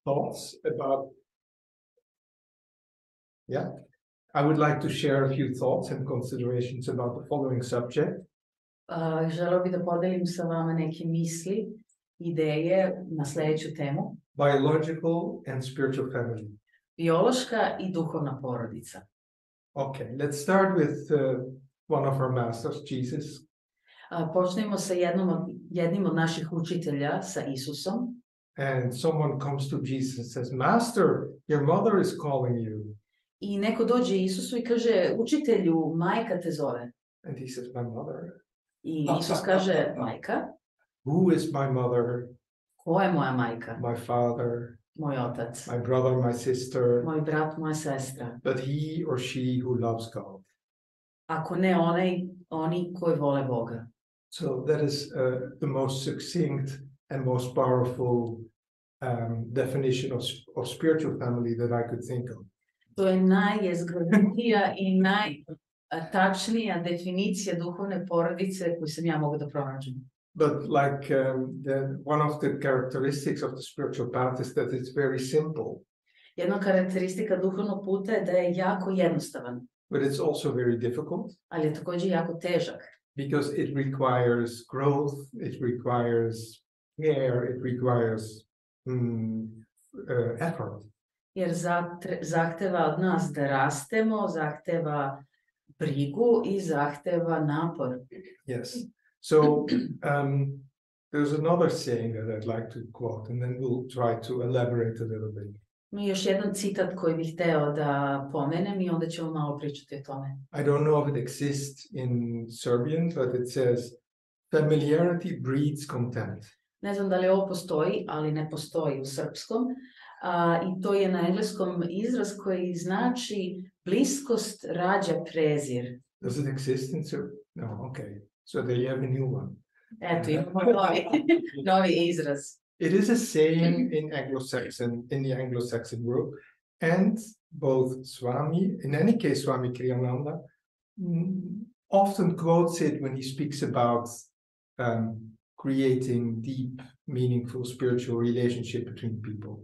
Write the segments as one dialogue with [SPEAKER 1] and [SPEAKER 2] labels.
[SPEAKER 1] thoughts about. Yeah, I would like to share a few thoughts and considerations about the following subject.
[SPEAKER 2] Želeo bih da podelim sa vama neke misli, ideje na sljedeću temu.
[SPEAKER 1] Biological and spiritual family.
[SPEAKER 2] Biološka i duhovna porodica.
[SPEAKER 1] Okay, let's start with one of our masters, Jesus.
[SPEAKER 2] Počnemo sa jednim od naših učitelja, sa Isusom.
[SPEAKER 1] And someone comes to Jesus and says, Master, your mother is calling you.
[SPEAKER 2] I neko dođe Isusu i kaže, učitelju, majka te zove.
[SPEAKER 1] And he says, my mother.
[SPEAKER 2] I Isus kaže, majka.
[SPEAKER 1] Who is my mother?
[SPEAKER 2] Ko je moja majka?
[SPEAKER 1] My father.
[SPEAKER 2] Moj otac.
[SPEAKER 1] My brother, my sister.
[SPEAKER 2] Moj brat, moja sestra.
[SPEAKER 1] But he or she who loves God.
[SPEAKER 2] Ako ne oni koji vole Boga.
[SPEAKER 1] So that is the most succinct and most powerful definition of spiritual family that I could think of.
[SPEAKER 2] To je najjezgrovitija i najtačnija definicija duhovne porodice koju sam ja mogu da pronađem.
[SPEAKER 1] But like one of the characteristics of the spiritual path is that it's very simple.
[SPEAKER 2] Jedna karakteristika duhovnog puta je da je jako jednostavan.
[SPEAKER 1] But it's also very difficult.
[SPEAKER 2] Ali je također jako težak.
[SPEAKER 1] Because it requires growth, it requires care, it requires effort.
[SPEAKER 2] Jer zahteva od nas da rastemo, zahteva brigu i zahteva napor.
[SPEAKER 1] Yes. So there's another saying that I'd like to quote, and then we'll try to elaborate a little bit.
[SPEAKER 2] Mi još jedan citat koji bih hteo da pomenem i onda ćemo malo pričati o tome.
[SPEAKER 1] I don't know if it exists in Serbian, but it says, familiarity breeds contempt.
[SPEAKER 2] Ne znam da li ovo postoji, ali ne postoji u srpskom. I to je na engleskom izraz koji znači bliskost rađa prezir.
[SPEAKER 1] Does it exist in Serbian? No, okay. So there you have a new one.
[SPEAKER 2] Eto, imamo novi izraz.
[SPEAKER 1] It is a saying in the Anglo-Saxon group, and both Swami, in any case Swami Kriyananda, often quotes it when he speaks about creating deep, meaningful spiritual relationship between people.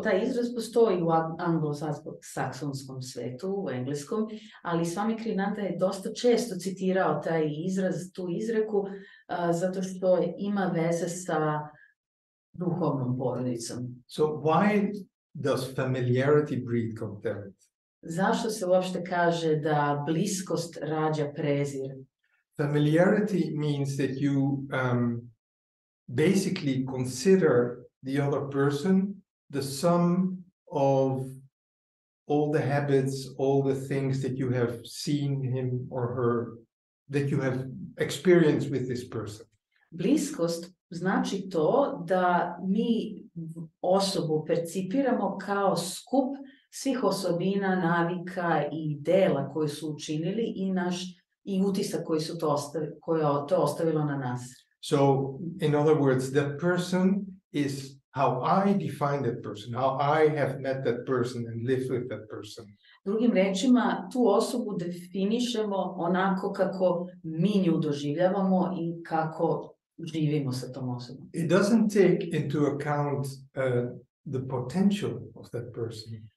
[SPEAKER 2] Taj izraz postoji u anglo-saksonskom svetu, u engleskom, ali Swami Kriyananda je dosta često citirao taj izraz, tu izreku, zato što ima veze sa duhovnom porodicom.
[SPEAKER 1] So why does familiarity breed contempt?
[SPEAKER 2] Zašto se uopšte kaže da bliskost rađa prezir?
[SPEAKER 1] Familiarity means that you basically consider the other person the sum of all the habits, all the things that you have seen him or her, that you have experienced with this person.
[SPEAKER 2] Bliskost znači to da mi osobu percipiramo kao skup svih osobina, navika i dela koje su učinili i utisak koji su to ostavilo na nas.
[SPEAKER 1] So, in other words, that person is how I define that person, how I have met that person and lived with that person.
[SPEAKER 2] Drugim rečima, tu osobu definišemo onako kako mi nju doživljavamo i kako živimo sa tom osobom.
[SPEAKER 1] It doesn't take into account the potential of that person.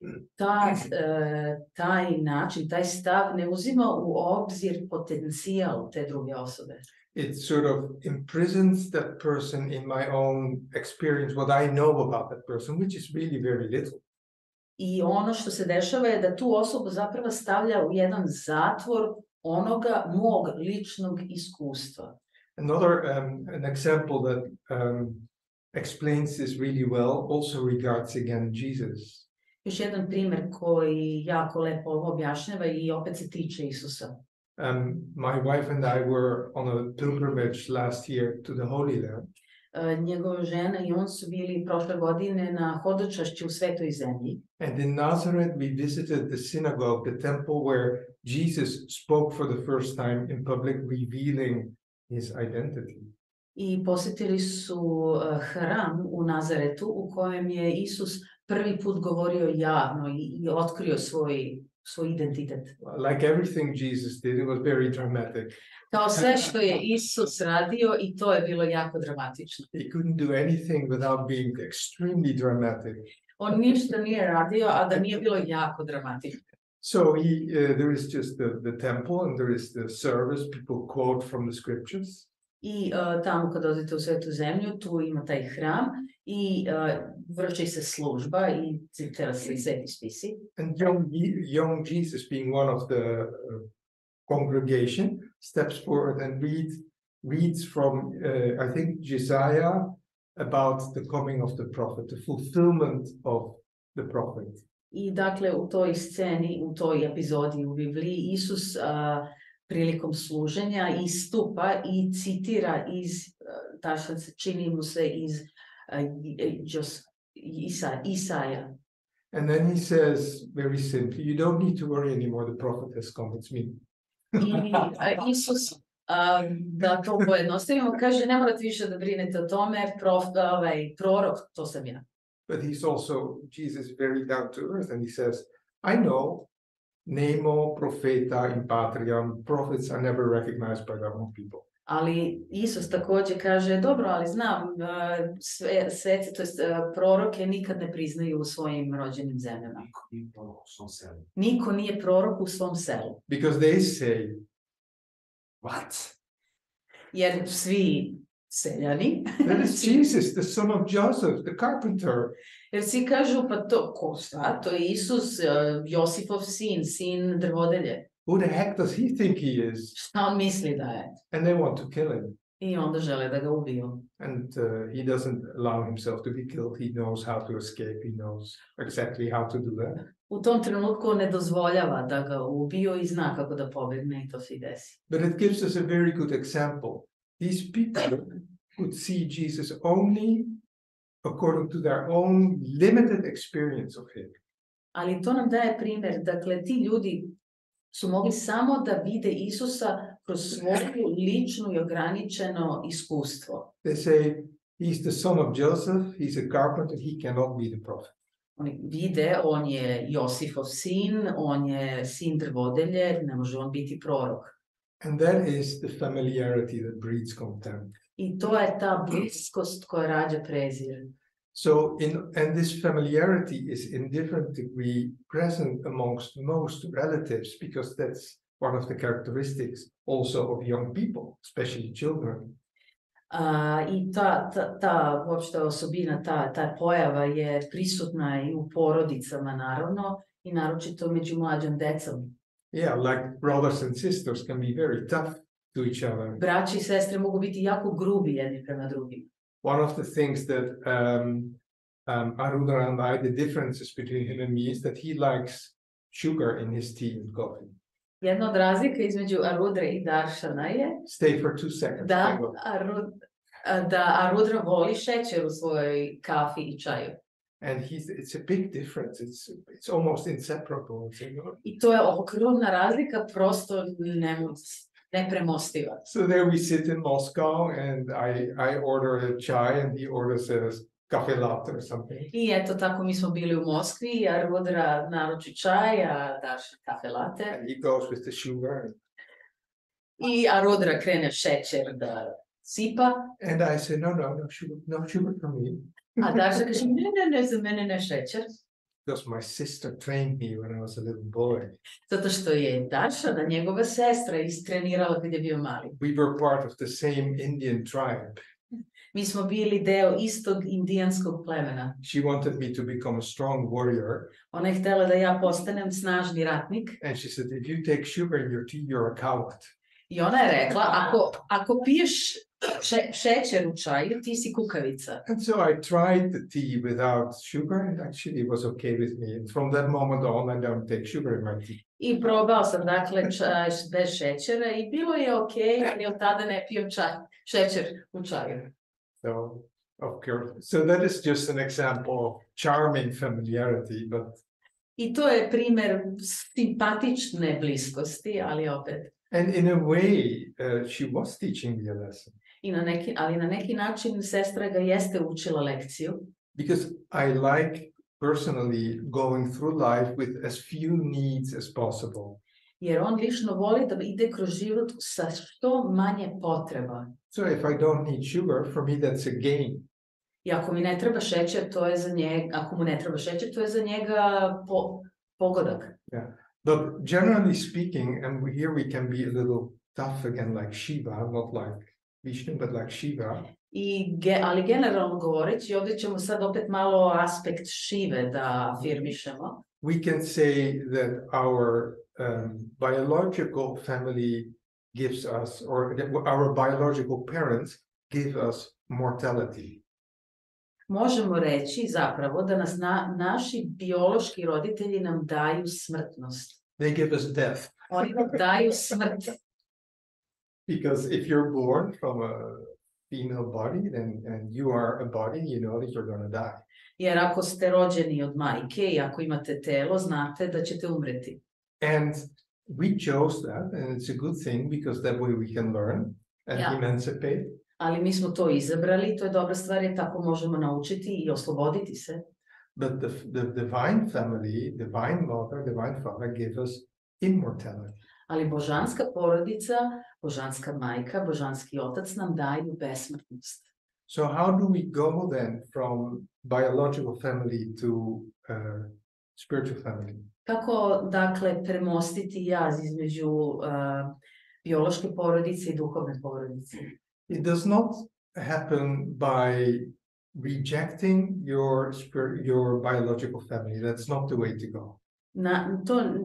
[SPEAKER 2] Taj način, taj stav ne uzima u obzir potencijal te druge osobe.
[SPEAKER 1] It sort of imprisons that person in my own experience, what I know about that person, which is really very little.
[SPEAKER 2] I ono što se dešava je da tu osobu zapravo stavlja u jedan zatvor onoga mog ličnog iskustva.
[SPEAKER 1] Another an example that explains this really well also regards again Jesus.
[SPEAKER 2] Još jedan primjer koji jako lepo ovo objašnjava i opet se tiče Isusa.
[SPEAKER 1] My wife and I were on a pilgrimage last year to the Holy Land.
[SPEAKER 2] Njegova žena i on su bili prošle godine na hodočašću u Svetoj zemlji.
[SPEAKER 1] And in Nazareth we visited the synagogue, the temple where Jesus spoke for the first time in public, revealing his identity.
[SPEAKER 2] I posjetili su hram u Nazaretu u kojem je Isus prvi put govorio javno i otkrio svoj identitet.
[SPEAKER 1] Like everything Jesus did, it was very dramatic.
[SPEAKER 2] Kao sve što je Isus radio i to je bilo jako dramatično.
[SPEAKER 1] He couldn't do anything without being extremely dramatic.
[SPEAKER 2] On ništa nije radio, a da nije bilo jako dramatično.
[SPEAKER 1] So there is just the temple and there is the service. People quote from the scriptures.
[SPEAKER 2] I tamo kad odete u Svetu zemlju, tu ima taj hram i vrši se služba i citira se sveti spisi.
[SPEAKER 1] And young Jesus, being one of the congregation, steps forward and reads from, I think, Isaiah about the coming of the prophet, the fulfillment of the prophet.
[SPEAKER 2] I dakle u toj sceni, u toj epizodi u Bibliji, Isus prilikom služenja istupa i citira iz, Daršan se čini mu se iz Isaja.
[SPEAKER 1] And then he says very simply, you don't need to worry anymore, the prophet has come, it's me.
[SPEAKER 2] I Isus, da to pojednostavimo, kaže ne morate više da brinete o tome, prorok, to sam ja.
[SPEAKER 1] But he's also, Jesus, very down to earth, and he says, I know, Nemo, Profeta, in Patriam, prophets are never recognized by their own people.
[SPEAKER 2] Ali Isus također kaže, dobro, ali znam, sveci, to jest proroke nikad ne priznaju u svojim rođenim zemljama. Niko nije prorok u svom selu.
[SPEAKER 1] Because they say, what?
[SPEAKER 2] Jer svi seljani.
[SPEAKER 1] That is Jesus, the son of Joseph, the carpenter.
[SPEAKER 2] Jer svi kažu, pa to, ko šta? To je Isus, Josifov sin drvodelje.
[SPEAKER 1] Who the heck does he think he is?
[SPEAKER 2] Šta on misli da je?
[SPEAKER 1] And they want to kill him.
[SPEAKER 2] I onda žele da ga ubiju.
[SPEAKER 1] And he doesn't allow himself to be killed. He knows how to escape. He knows exactly how to do that.
[SPEAKER 2] U tom trenutku ne dozvoljava da ga ubiju i zna kako da pobegne i to se i desi.
[SPEAKER 1] But it gives us a very good example. These people could see Jesus only according to their own limited experience of him.
[SPEAKER 2] Ali to nam daje primjer. Dakle, ti ljudi su mogli samo da vide Isusa kroz svoju ličnu i ograničeno iskustvo.
[SPEAKER 1] They say, he's the son of Joseph, he's a carpenter, he cannot be the prophet.
[SPEAKER 2] Oni vide, on je Josifov sin, on je sin drvodelje, ne može on biti prorok.
[SPEAKER 1] And that is the familiarity that breeds contempt.
[SPEAKER 2] I to je ta bliskost koja rađa prezir.
[SPEAKER 1] So, and this familiarity is in different degree present amongst most relatives, because that's one of the characteristics also of young people, especially children.
[SPEAKER 2] I ta uopšte osobina, ta pojava je prisutna i u porodicama naravno, i naročito među mlađom decom.
[SPEAKER 1] Yeah, like brothers and sisters can be very tough to each other.
[SPEAKER 2] Braći i sestre mogu biti jako grubi jedni prema drugim.
[SPEAKER 1] One of the things that Arudra and I, the differences between him and me is that he likes sugar in his tea and coffee.
[SPEAKER 2] Jedna od razlika između Arudre i Daršana je
[SPEAKER 1] Stay for 2 seconds.
[SPEAKER 2] da Arudra voli šećer u svojoj kafi i čaju.
[SPEAKER 1] And it's a big difference. It's almost inseparable.
[SPEAKER 2] I to je ogromna razlika, prosto nepremostiva.
[SPEAKER 1] So there we sit in Moscow, and I order a chai, and he orders a cafe latte or something.
[SPEAKER 2] I eto tako mi smo bili u Moskvi, Arudra naruči čaj, a Daršan kafe latte.
[SPEAKER 1] And he goes with the sugar.
[SPEAKER 2] I Arudra krene šećer da sipa.
[SPEAKER 1] And I say, no sugar for me.
[SPEAKER 2] A Daršan kaže, ne, za mene ne šećer.
[SPEAKER 1] Because my sister trained me when I was a little boy.
[SPEAKER 2] Zato što je Daršana, njegova sestra, istrenirala kad je bio mali.
[SPEAKER 1] We were part of the same Indian tribe.
[SPEAKER 2] Mi smo bili deo istog indijanskog plemena.
[SPEAKER 1] She wanted me to become a strong warrior.
[SPEAKER 2] Ona je htjela da ja postanem snažni ratnik.
[SPEAKER 1] And she said, if you take sugar in your tea, you're a coward.
[SPEAKER 2] I ona je rekla, ako piješ šećer u čaju, ti si kukavica.
[SPEAKER 1] And so I tried the tea without sugar, and actually it was okay with me. And from that moment on, I don't take sugar in my tea.
[SPEAKER 2] I probao sam, dakle, čaj bez šećera i bilo je okej, ali od tada ne pijem šećer u čaju.
[SPEAKER 1] So, of course. So that is just an example of charming familiarity, but...
[SPEAKER 2] I to je primjer simpatične bliskosti, ali opet.
[SPEAKER 1] And in a way, she was teaching me a lesson.
[SPEAKER 2] Ali na neki način sestra ga jeste učila lekciju.
[SPEAKER 1] Because I like personally going through life with as few needs as possible.
[SPEAKER 2] Jer on lično voli da ide kroz život sa što manje potreba.
[SPEAKER 1] So if I don't need sugar, for me that's a gain.
[SPEAKER 2] I ako mi ne treba šećer, to je za njega, ako mu ne treba šećer, to je za njega pogodak.
[SPEAKER 1] Yeah. But generally speaking, and here we can be a little tough again, like Shiva, not like Vishnu, but like Shiva.
[SPEAKER 2] Ali generalno govoreći, ovdje ćemo sad opet malo aspekt Šive da afirmišemo.
[SPEAKER 1] We can say that our biological family gives us, or our biological parents give us mortality.
[SPEAKER 2] Možemo reći zapravo da nas naši biološki roditelji nam daju smrtnost.
[SPEAKER 1] They give us death.
[SPEAKER 2] Oni nam daju smrt.
[SPEAKER 1] Because if you're born from a female body, then and you are a body, you know that you're going to die.
[SPEAKER 2] Jer ako ste rođeni od majke i ako imate telo, znate da ćete umreti.
[SPEAKER 1] And we chose that, and it's a good thing because that way we can learn and emancipate.
[SPEAKER 2] Ali mi smo to izabrali, to je dobra stvar jer tako možemo naučiti i osloboditi se.
[SPEAKER 1] But the divine family, divine mother, divine father give us immortality.
[SPEAKER 2] Ali božanska porodica, božanska majka, božanski otac nam daju besmrtnost.
[SPEAKER 1] So how do we go then from biological family to spiritual family?
[SPEAKER 2] Kako, dakle, premostiti jaz između biološke porodice i duhovne porodice?
[SPEAKER 1] It does not happen by rejecting your biological family. That's not the way to go.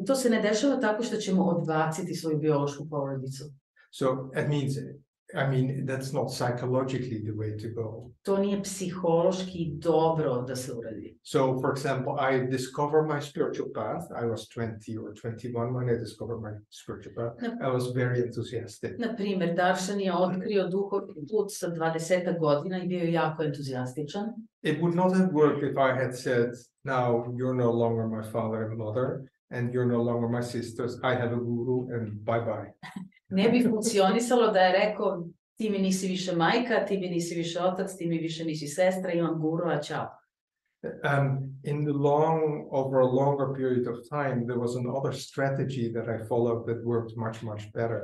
[SPEAKER 2] To se ne dešava tako što ćemo odbaciti svoju biološku porodicu.
[SPEAKER 1] So that means, that's not psychologically the way to go.
[SPEAKER 2] To nije psihološki dobro da se uradi.
[SPEAKER 1] So, for example, I discovered my spiritual path. I was 20 or 21 when I discovered my spiritual path. I was very enthusiastic.
[SPEAKER 2] Na primjer, Daršan je otkrio duhovni put sa 20 godina i bio je jako entuzijastičan.
[SPEAKER 1] It would not have worked if I had said, now you're no longer my father and mother, and you're no longer my sisters. I have a guru and bye-bye.
[SPEAKER 2] Ne bi funkcionisalo da je rekao ti mi nisi više majka, ti mi nisi više otac, ti mi više nisi sestra, imam guru, a čao.
[SPEAKER 1] Over a longer period of time, there was another strategy that I followed that worked much, much better.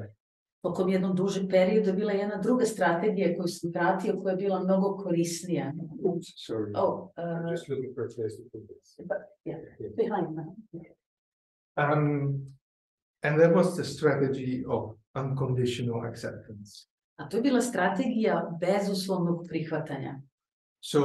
[SPEAKER 2] Tokom jednog dužeg perioda je bila jedna druga strategija koju sam pratio, koja je bila mnogo korisnija.
[SPEAKER 1] Oops, sorry. I'm just looking for a place to put this.
[SPEAKER 2] Behind me.
[SPEAKER 1] And that was the strategy of unconditional acceptance.
[SPEAKER 2] A to je bila strategija bezuslovnog prihvatanja.
[SPEAKER 1] So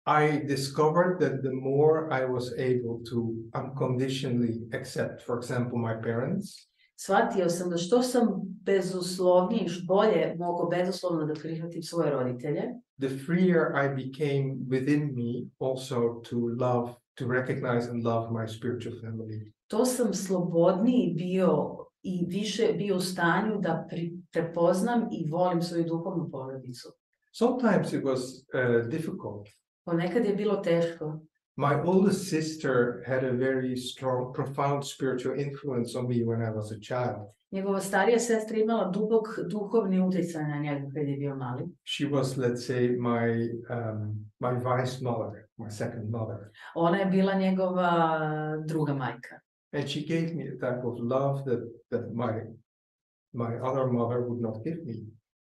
[SPEAKER 1] I discovered that the more I was able to unconditionally accept, for example, my parents.
[SPEAKER 2] Shvatio sam da što sam bezuslovnije i bolje mogu bezuslovno da prihvatim svoje roditelje.
[SPEAKER 1] The freer I became within me also to recognize and love my spiritual family.
[SPEAKER 2] To sam slobodniji bio i više bio u stanju da prepoznam i volim svoju duhovnu porodicu.
[SPEAKER 1] Sometimes it was difficult.
[SPEAKER 2] Ponekad je bilo teško.
[SPEAKER 1] My oldest sister had a very strong, profound spiritual influence on me when I was a child.
[SPEAKER 2] Njegova starija sestra imala dubok duhovni utjecaj na njega kad je bio mali.
[SPEAKER 1] She was, let's say, my vice mother, my second mother.
[SPEAKER 2] Ona je bila njegova druga majka.
[SPEAKER 1] And she gave me a type of love that my other mother would not give me.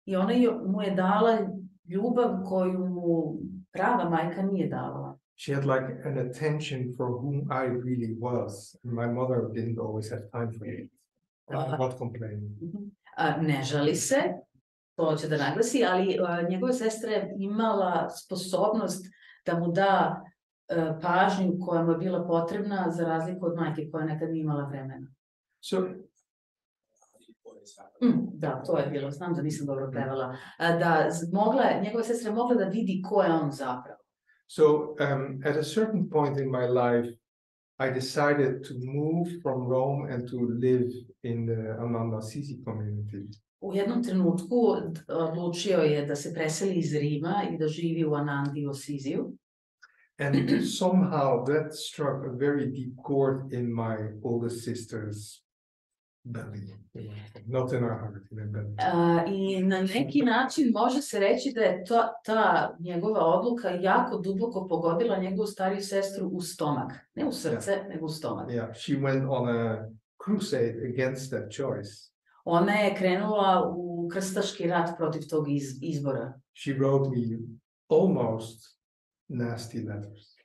[SPEAKER 2] I ona mu je dala ljubav koju mu prava majka nije davala.
[SPEAKER 1] She had like an attention for whom I really was. And my mother didn't always have time for it. I'm not complaining.
[SPEAKER 2] Ne žali se, to će da naglasi, ali njegova sestra je imala sposobnost da mu da pažnju koja mu je bila potrebna za razliku od majke koja nekad nije imala vremena. Da, to je bilo, znam da nisam dobro prevela. Njegova sestra je mogla da vidi ko je on zapravo.
[SPEAKER 1] So at a certain point in my life, I decided to move from Rome and to live in the Ananda-Sisi community.
[SPEAKER 2] U jednom trenutku odlučio je da se preseli iz Rima i da živi u Anandi u Siziju.
[SPEAKER 1] And somehow that struck a very deep chord in my oldest sister's belly, not in our heart, in our belly.
[SPEAKER 2] I na neki način može se reći da je ta njegova odluka jako duboko pogodila njegovu stariju sestru u stomak. Ne u srce, nego u stomak.
[SPEAKER 1] Yeah, she went on a crusade against that choice.
[SPEAKER 2] Ona je krenula u krstaški rat protiv tog izbora.
[SPEAKER 1] She wrote me almost nasty letters.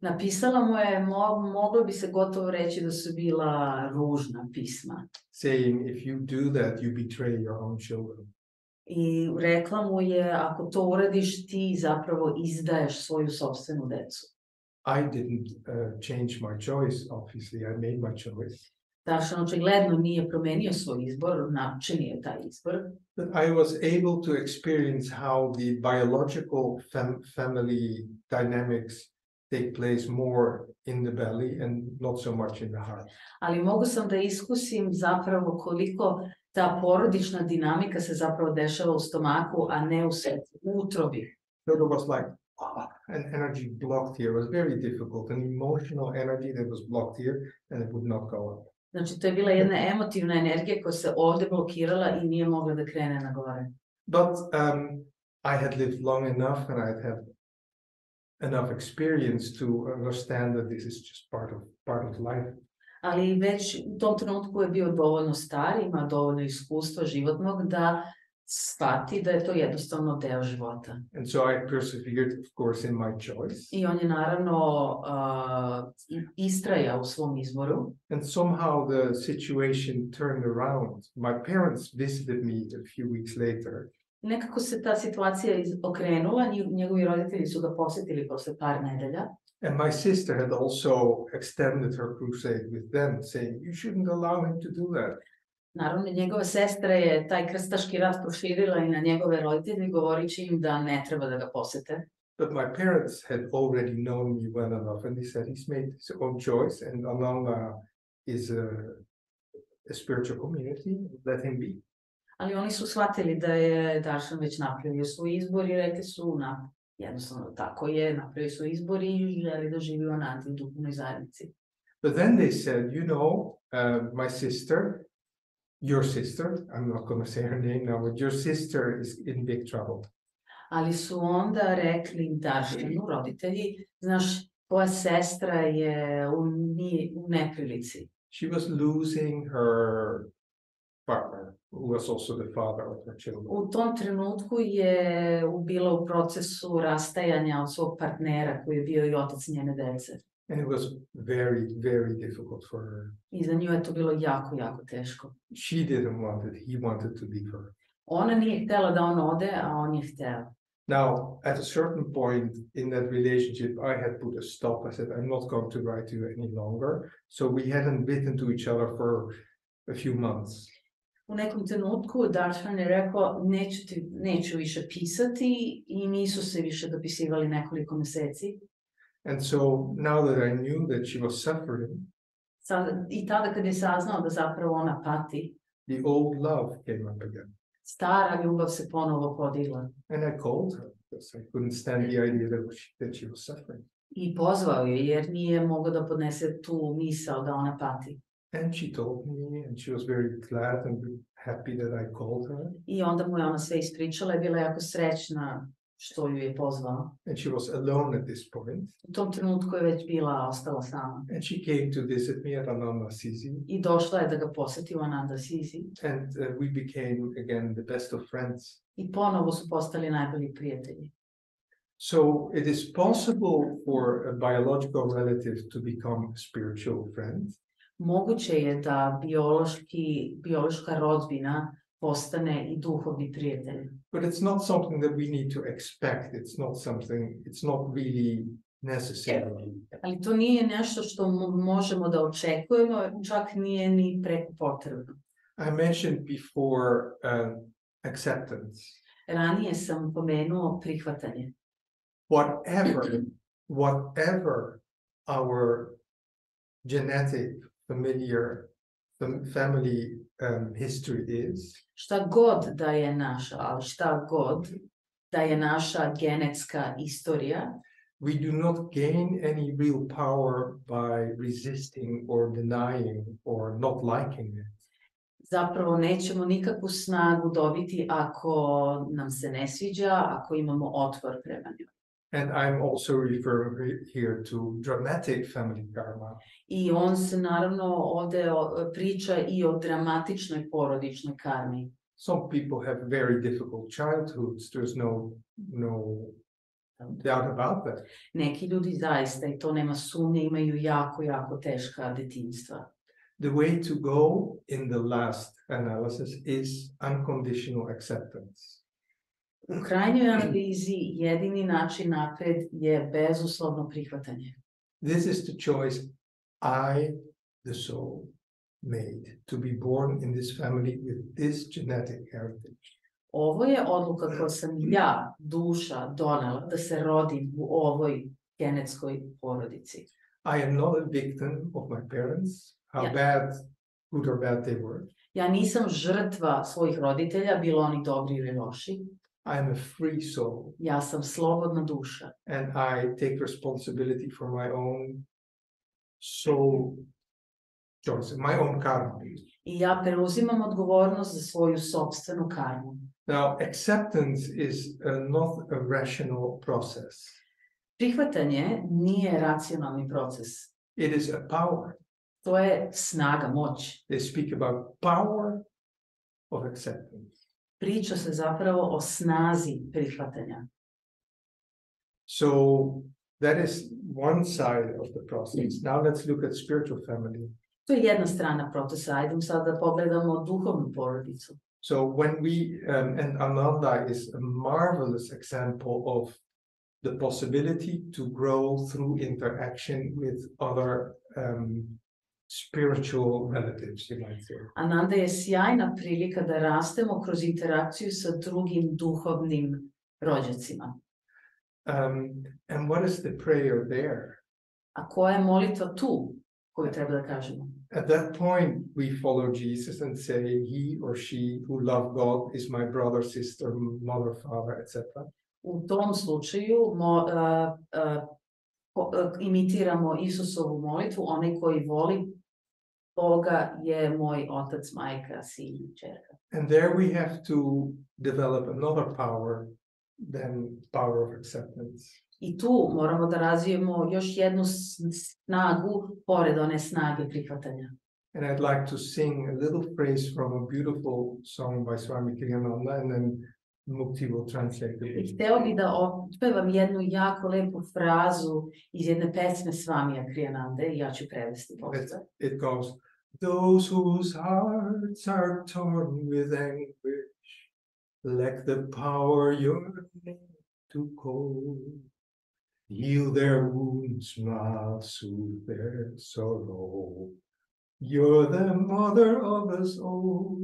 [SPEAKER 2] Napisala mu je, moglo bi se gotovo reći da su bila ružna pisma.
[SPEAKER 1] Saying, if you do that, you betray your own children.
[SPEAKER 2] I rekla mu je, ako to uradiš, ti zapravo izdaješ svoju sopstvenu decu.
[SPEAKER 1] I didn't change my choice, obviously. I made my choice.
[SPEAKER 2] Daršan očigledno nije promenio svoj izbor, načinio taj izbor.
[SPEAKER 1] But I was able to experience how the biological family dynamics take place more in the belly and not so much in the heart.
[SPEAKER 2] Ali mogu sam da iskusim zapravo koliko ta porodična dinamika se zapravo dešava u stomaku, a ne u srcu, u utrobi.
[SPEAKER 1] So there was like an energy blocked here. It was very difficult, an emotional energy that was blocked here and it would not go up.
[SPEAKER 2] Znači, to je bila jedna emotivna energija koja se ovde blokirala i nije mogla da krene na gore.
[SPEAKER 1] But I had lived long enough and I had enough experience to understand that this is just part of life.
[SPEAKER 2] Ali već u tom trenutku je bio dovoljno star, ima dovoljno iskustva životnog da shvati da je to jednostavno deo života.
[SPEAKER 1] And so I persevered, of course, in my choice.
[SPEAKER 2] I on je naravno istrajao u svom izboru.
[SPEAKER 1] And somehow the situation turned around. My parents visited me a few weeks later.
[SPEAKER 2] Nekako se ta situacija okrenula, njegovi roditelji su ga posjetili posle par nedelja.
[SPEAKER 1] And my sister had also extended her crusade with them, saying, you shouldn't allow him to do that.
[SPEAKER 2] Naravno, njegova sestra je taj krstaški rat proširila i na njegove roditelje, govorići im da ne treba da ga posete.
[SPEAKER 1] But my parents had already known me well enough, and they said, he's made his own choice, and Ananda is a spiritual community, let him be.
[SPEAKER 2] Ali oni su shvatili da je Daršan već napravio svoj izbor i rekli su jednostavno tako je, napravio svoj izbor i želi da živi u Anandi, u duhovnoj zajednici.
[SPEAKER 1] But then they said, you know, my sister, your sister, I'm not going to say her name now, but your sister is in big trouble.
[SPEAKER 2] Ali su onda rekli Daršanu, roditelji, znaš, tvoja sestra je u neprilici.
[SPEAKER 1] She was losing her partner, who was also the father of her children.
[SPEAKER 2] U tom trenutku je bila u procesu rastajanja od svog partnera koji je bio i otac njene dece.
[SPEAKER 1] And it was very, very difficult for her.
[SPEAKER 2] I za nju je to bilo jako, jako teško.
[SPEAKER 1] She didn't want it, he wanted to leave her.
[SPEAKER 2] Ona nije htjela da on ode, a on je htjela.
[SPEAKER 1] Now, at a certain point in that relationship, I had put a stop. I said, I'm not going to write to you any longer. So we hadn't written to each other for a few months.
[SPEAKER 2] U nekom trenutku Daršan je rekao, neću više pisati i nisu se više dopisivali nekoliko meseci.
[SPEAKER 1] And so now that I knew that she was suffering,
[SPEAKER 2] I tada kad je saznao da zapravo ona pati,
[SPEAKER 1] the old love came up again.
[SPEAKER 2] Stara ljubav se ponovo podigla.
[SPEAKER 1] And I called her because I couldn't stand the idea that she was suffering.
[SPEAKER 2] I pozvao je jer nije mogao da podnese tu misao da ona pati.
[SPEAKER 1] And she told me, and she was very glad and happy that I called her.
[SPEAKER 2] I onda mu je ona sve ispričala i bila jako srećna što ju je pozvao.
[SPEAKER 1] And she was alone at this point.
[SPEAKER 2] U tom trenutku je već ostala sama.
[SPEAKER 1] And she came to visit me at Ananda Sisi.
[SPEAKER 2] I došla je da ga posjeti u Ananda Sisi.
[SPEAKER 1] And we became again the best of friends.
[SPEAKER 2] I ponovo su postali najbolji prijatelji.
[SPEAKER 1] So it is possible for a biological relative to become a spiritual friend.
[SPEAKER 2] Moguće je da biološka rodbina postane i duhovni prijatelj.
[SPEAKER 1] But it's not something that we need to expect. It's not really necessary.
[SPEAKER 2] Ali to nije nešto što možemo da očekujemo, čak nije ni preko potrebno.
[SPEAKER 1] I mentioned before acceptance.
[SPEAKER 2] Ranije sam pomenuo prihvatanje.
[SPEAKER 1] Whatever our genetic family history is,
[SPEAKER 2] šta god da je naša genetska istorija,
[SPEAKER 1] we do not gain any real power by resisting or denying or not liking it.
[SPEAKER 2] zapravo nećemo nikakvu snagu dobiti ako nam se ne sviđa, ako imamo otpor prema njoj.
[SPEAKER 1] And I'm also referring here to dramatic family karma.
[SPEAKER 2] I on se naravno ovdje priča i o dramatičnoj porodičnoj karmi.
[SPEAKER 1] Some people have very difficult childhoods. There's no doubt about that.
[SPEAKER 2] Neki ljudi zaista, i to nema sumnje, imaju jako, jako teška detinjstva.
[SPEAKER 1] The way to go in the last analysis is unconditional acceptance.
[SPEAKER 2] U krajnjoj analizi jedini način napred je bezuslovno prihvatanje.
[SPEAKER 1] This is the choice I, the soul, made to be born in this family with this genetic heritage.
[SPEAKER 2] Ovo je odluka koju sam ja, duša, donela da se rodim u ovoj genetskoj porodici.
[SPEAKER 1] I am not a victim of my parents, good or bad they were.
[SPEAKER 2] Ja nisam žrtva svojih roditelja, bilo oni dobri ili loši.
[SPEAKER 1] I am a free soul.
[SPEAKER 2] Ja sam slobodna duša.
[SPEAKER 1] And I take responsibility for my own soul choice, my own karma.
[SPEAKER 2] I ja preuzimam odgovornost za svoju sopstvenu karmu.
[SPEAKER 1] Now, acceptance is not a rational process.
[SPEAKER 2] Prihvatanje nije racionalni proces.
[SPEAKER 1] It is a power.
[SPEAKER 2] To je snaga, moć.
[SPEAKER 1] They speak about power of acceptance.
[SPEAKER 2] Priča se zapravo o snazi prihvatanja.
[SPEAKER 1] So that is one side of the process. Now let's look at spiritual family.
[SPEAKER 2] To je jedna strana procesa. Ajde sad da pogledamo duhovnu porodicu.
[SPEAKER 1] So when we, and Ananda is a marvelous example of the possibility to grow through interaction with other spiritual relatives, you might say.
[SPEAKER 2] Ananda je sjajna prilika da rastemo kroz interakciju sa drugim duhovnim rođacima.
[SPEAKER 1] And what is the prayer there?
[SPEAKER 2] A koja je molitva tu koju treba da kažemo?
[SPEAKER 1] At that point, we follow Jesus and say, he or she who love God is my brother, sister, mother, father, etc.
[SPEAKER 2] U tom slučaju imitiramo Isusovu molitvu, onaj koji voli Boga je moj otac, majka, sin i ćerka.
[SPEAKER 1] And there we have to develop another power than power of acceptance.
[SPEAKER 2] I tu moramo da razvijemo još jednu snagu pored one snage prihvatanja.
[SPEAKER 1] And I'd like to sing a little phrase from a beautiful song by Swami Kriyananda, and then Mukti will translate the
[SPEAKER 2] I
[SPEAKER 1] piece.
[SPEAKER 2] hteo bi da otpevam jednu jako lepu frazu iz jedne pesme Swamija Kriyanande i ja ću prevesti posle.
[SPEAKER 1] It goes, those whose hearts are torn with anguish, lack the power your name to call. Heal their wounds, smile, soothe their sorrow. You're the mother of us all.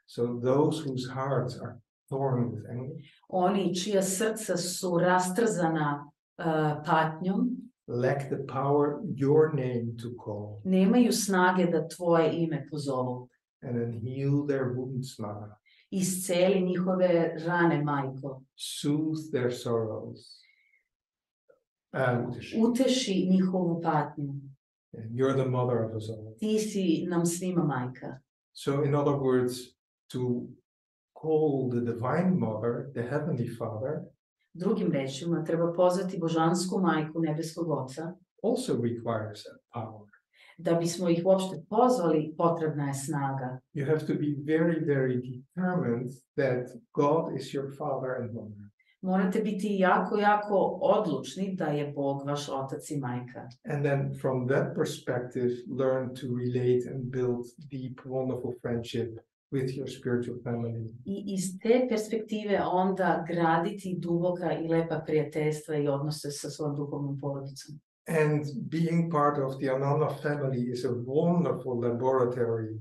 [SPEAKER 1] So those whose hearts are torn with anguish,
[SPEAKER 2] Oni čija srca su rastrzana patnjom,
[SPEAKER 1] lack the power your name to call.
[SPEAKER 2] nemaju snage da tvoje ime pozovu.
[SPEAKER 1] And then heal their wounds, smile.
[SPEAKER 2] Isceli njihove rane, majko.
[SPEAKER 1] Soothe their sorrows.
[SPEAKER 2] Uteši njihovu patnju.
[SPEAKER 1] You're the mother of us all.
[SPEAKER 2] Ti si nam svima majka.
[SPEAKER 1] So, in other words, to call the Divine Mother, the Heavenly Father,
[SPEAKER 2] Drugim rečima, treba pozvati božansku majku nebeskog oca.
[SPEAKER 1] also requires a power.
[SPEAKER 2] Da bismo ih uopšte pozvali, potrebna je snaga.
[SPEAKER 1] You have to be very, very determined that God is your Father and Mother.
[SPEAKER 2] Morate biti jako, jako odlučni da je Bog vaš otac i majka.
[SPEAKER 1] And then from that perspective, learn to relate and build deep, wonderful friendship with your spiritual family.
[SPEAKER 2] I iz te perspektive onda graditi duboka i lepa prijateljstva i odnose sa svojom duhovnom porodicom.
[SPEAKER 1] And being part of the Ananda family is a wonderful laboratory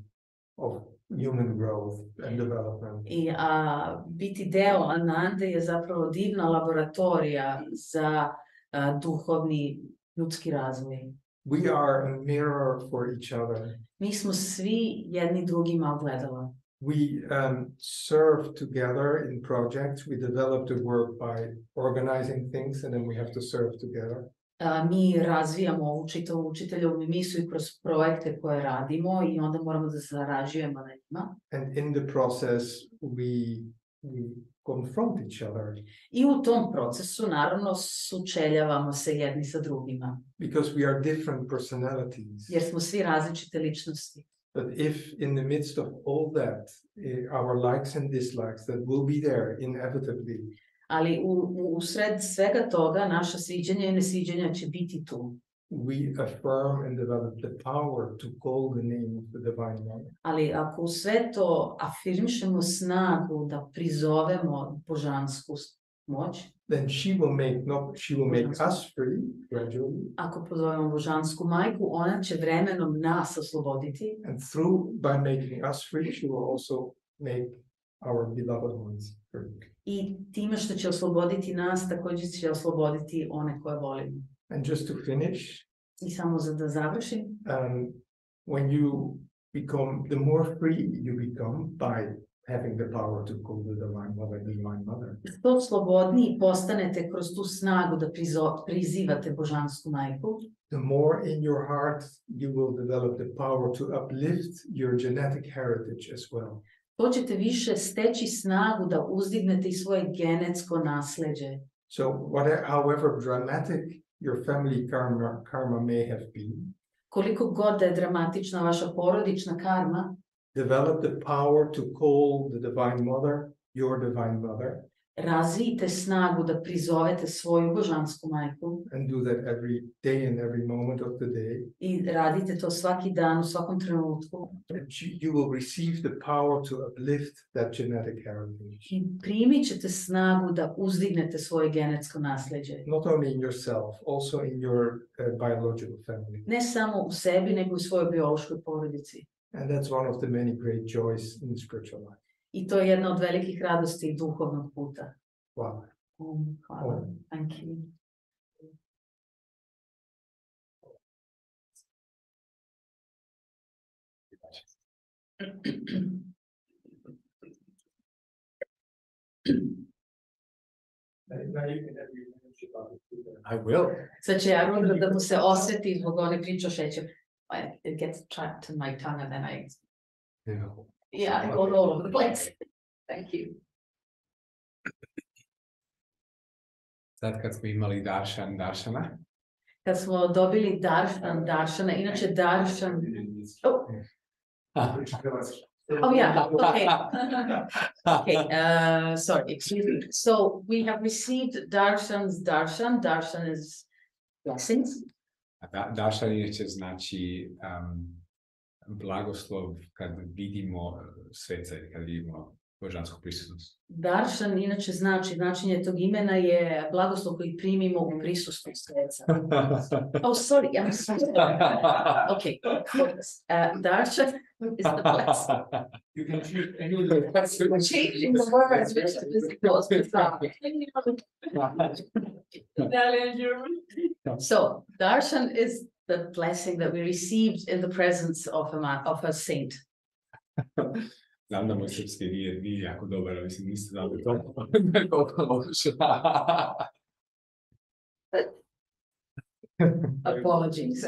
[SPEAKER 1] of human growth and development.
[SPEAKER 2] I biti deo Anande je zapravo divna laboratorija za duhovni ljudski razvoj.
[SPEAKER 1] We are a mirror for each other.
[SPEAKER 2] Mi smo svi jedni drugima ogledala.
[SPEAKER 1] We serve together in projects. We develop the work by organizing things, and then we have to serve together.
[SPEAKER 2] mi razvijamo ovu čitavu učiteljovu misiju kroz projekte koje radimo i onda moramo da zarađujemo na njima.
[SPEAKER 1] And in the process, we confront each other.
[SPEAKER 2] I u tom procesu, naravno, sučeljavamo se jedni sa drugima.
[SPEAKER 1] Because we are different personalities.
[SPEAKER 2] Jer smo svi različite ličnosti.
[SPEAKER 1] But if in the midst of all that, our likes and dislikes that will be there inevitably.
[SPEAKER 2] Ali u sred svega toga, naša sviđanja i nesviđanja će biti tu.
[SPEAKER 1] We affirm and develop the power to call the name of the Divine Mother.
[SPEAKER 2] Ali ako u sve to afirmišemo snagu da prizovemo božansku moć,
[SPEAKER 1] then she will make us free gradually.
[SPEAKER 2] Ako pozovemo božansku majku, ona će vremenom nas osloboditi.
[SPEAKER 1] And by making us free, she will also make our beloved ones free.
[SPEAKER 2] I time što će osloboditi nas, također će osloboditi one koje volimo.
[SPEAKER 1] And just to finish,
[SPEAKER 2] I samo da završim,
[SPEAKER 1] when you become, the more free you become by having the power to call the Divine Mother.
[SPEAKER 2] Što slobodniji postanete kroz tu snagu da prizivate božansku majku,
[SPEAKER 1] the more in your heart you will develop the power to uplift your genetic heritage as well.
[SPEAKER 2] to ćete više steći snagu da uzdignete i svoje genetsko nasleđe.
[SPEAKER 1] So however dramatic your family karma may have been,
[SPEAKER 2] Koliko god da je dramatična vaša porodična karma,
[SPEAKER 1] develop the power to call the Divine Mother your Divine Mother.
[SPEAKER 2] Razvijte snagu da prizovete svoju božansku majku.
[SPEAKER 1] And do that every day and every moment of the day.
[SPEAKER 2] I radite to svaki dan, u svakom trenutku.
[SPEAKER 1] And you will receive the power to uplift that genetic heritage.
[SPEAKER 2] I primit ćete snagu da uzdignete svoje genetsko nasleđe.
[SPEAKER 1] Not only in yourself, also in your biological family.
[SPEAKER 2] Ne samo u sebi, nego u svojoj biološkoj porodici.
[SPEAKER 1] And that's one of the many great joys in the spiritual life.
[SPEAKER 2] I to je jedna od velikih radosti duhovnog puta.
[SPEAKER 1] Hvala.
[SPEAKER 2] Hvala. Thank you.
[SPEAKER 1] I will.
[SPEAKER 2] Sad će Arudra da mu se osveti zbog one priče o šećeru. It gets trapped in my tongue and then I... Yeah, I go all over the place. Thank you.
[SPEAKER 3] Sad kad smo imali Daršana.
[SPEAKER 2] Kad smo dobili Daršana, inače Daršan... Oh yeah, okay. Okay, sorry, excuse me. So we have received Darshan's Darshan. Darshan is blessings.
[SPEAKER 3] Daršan inače znači blagoslov kad vidimo sveca ili kad vidimo božansku prisutnost.
[SPEAKER 2] Darshan inače značenje tog imena je blagoslov koji primimo u prisustvu sveca. Oh, sorry, I'm so sorry. Okay, Darshan is the blessing.
[SPEAKER 3] You can choose any of the
[SPEAKER 2] Changing the words, which is close to So, Darshan is the blessing that we received in the presence of a saint.
[SPEAKER 3] Znam da moj srpski nije jako dobar, ali mislim niste znali to.
[SPEAKER 2] Apologies.